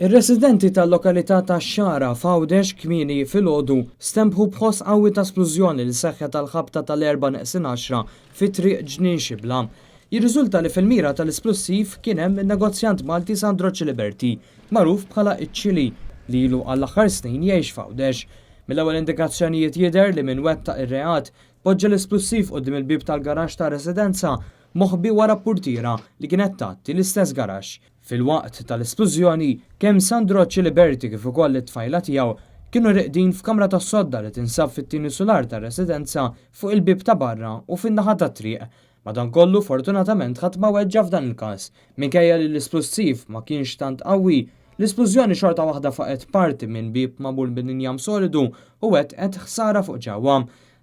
Ir-residenti tal-lokalità tax-Xara f'Għawdex kmieni filgħodu stempħu bħoss qawwi ta' splużjoni li seħħet tal-ħabta tal-4/10 fit-triq Ġnien Xibla. Jirriżulta li fil-mira tal-isplussiv kien hemm in-negozjant Malti Sandro Ciliberti, magħruf bħala iċ-Ċili, li ilu għall-aħħar snin jgħix f'Għawdex. Mill-ewwel indikazzjonijiet jidher li min wettaq ir-reat poġġa l-isplussiv quddiem il-bib tal-garaxx ta' residenza moħħbi wara purtiera li kienet tagħti l-istess garaxx. Fil-waqt tal-esplużjoni, kemm Sandro Ciliberti kif ukoll it-tfajla tiegħu kienu reqdin f'kamra tas-sodda li tinsab fit-tieni solar tar-residenza fuq il-bib ta' barra u fin-naħa tat-triq. Madankollu fortunatament ħadd ma weġġa' f'dan il-każ. Minkejja li l-isplussiv ma kienx tant qawwi, l-isplużjoni xorta waħda faqet parti minn bib magħmul minn injam solidu u wettqet ħsara fuq ġewwa.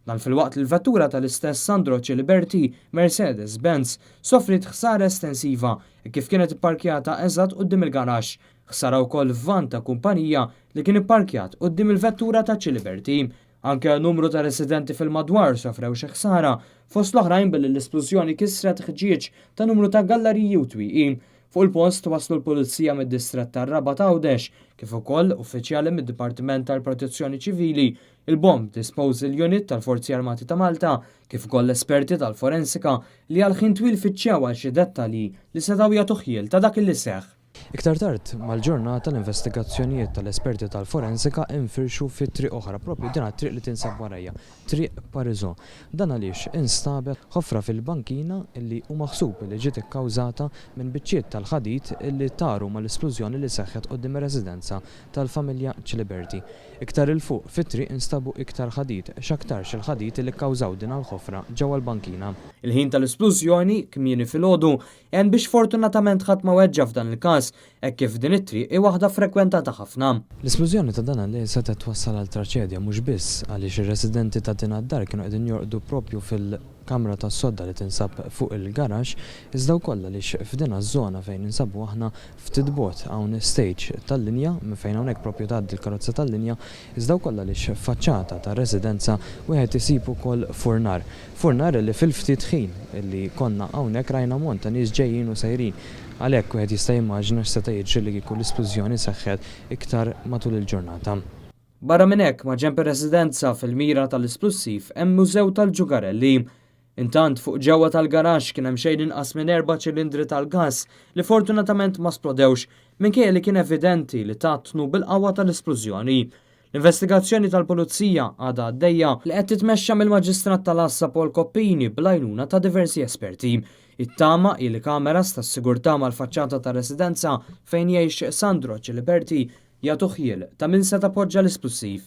Dan fil-waqt il-vettura tal-istess Sandro Ciliberti, Mercedes-Benz, soffrit ħsara estensiva kif kienet ipparkjata eżatt quddiem il-garaxx. Ħsara wkoll van ta' kumpanija li kien ipparkjat quddiem il-vettura ta' Ciliberti. Anke numru ta' residenti fil-madwar sofrew xi ħsara, fost l-oħrajn billi l-isplużjoni kisret ħġieġ ta' numru ta' galleriji u twieqin. Fuq il-post waslu l-Pulizija mid-Distrett tar-Raba ta' Għawdex, kif ukoll uffiċjali mid-Dipartiment tal-Protezzjoni Ċivili, il-Bomb Disposal Unit tal-Forzi Armati ta' Malta, kif ukoll l-esperti tal-forensika li għal ħin twil fiċċew għal xi dettalji li setgħu jagħtu ħiel ta' dak li seħħ. Iktar tard mal-ġurnata l-investigazzjonijiet tal-esperti tal-forensika infirxu fit triq oħra, propju din triq li tinsab warajja, triq Parizon. Dan għaliex instabet ħofra fil-bankina illi u maħsub li ġiet ikkawżata minn biċċiet tal-ħadid illi taru mal-esplużjoni li seħħet quddiem ir-residenza tal-familja Ciliberti. Iktar il fuq fit-triq instabu iktar ħadid, x'aktarx il-ħadid li kkawżaw din għall-ħofra ġewwa l-bankina. Il-ħin tal-esplużjoni kmieni filgħodu hemm biex fortunatament ħadd ma weġġa' f'dan il-każ hekk kif din it-triq hi waħda frekwentata ħafna. L-esplużjoni ta' dan li setet twassal għal traċedja mhux biss għaliex ir-residenti ta' din ad-dar kienu qegħdin jorqdu propju fil-kamra tas-sodda li tinsab fuq il-garaxx, iżda wkoll għaliex f'din iż-żona fejn insabu aħna ftit bogħod hawn stage tal-linja fejn hawnhekk propju tgħaddi l-karozza tal-linja, iżda wkoll għaliex faċċata tar-residenza wieħed isib ukoll furnar. Furnar li fil-ftit ħin illi konna hawnhekk rajna mont ta' nies ġejjin u sejrin. Għalhekk wieħed jista' jimmaġina x'seta' jiġri li kieku l-esplużjoni seħħet iktar matul il-ġurnata. Barra minn hekk ma' ġenb ir-residenza fil-mira tal-esplussiv hemm mużew tal-ġugarelli. Intant fuq ġewwa tal-garaxx kien hemm xejn inqas minn 4 ċilindri tal-gass li fortunatament ma splodewx minkejja li kien evidenti li tatnu bil-qawwa tal-esplużjoni. L-investigazzjoni tal-Pulizija għadha għaddejja li qed titmexxa mill-Maġistrat tal-Assa Paul Koppini bl-għajnuna ta' diversi esperti. It-tama li kameras tas-sigurtà mal-faċċata tar-residenza fejn jgħix Sandro Ciliberti jagħtu ħiel ta' min se tappoġġja l-esplussiv.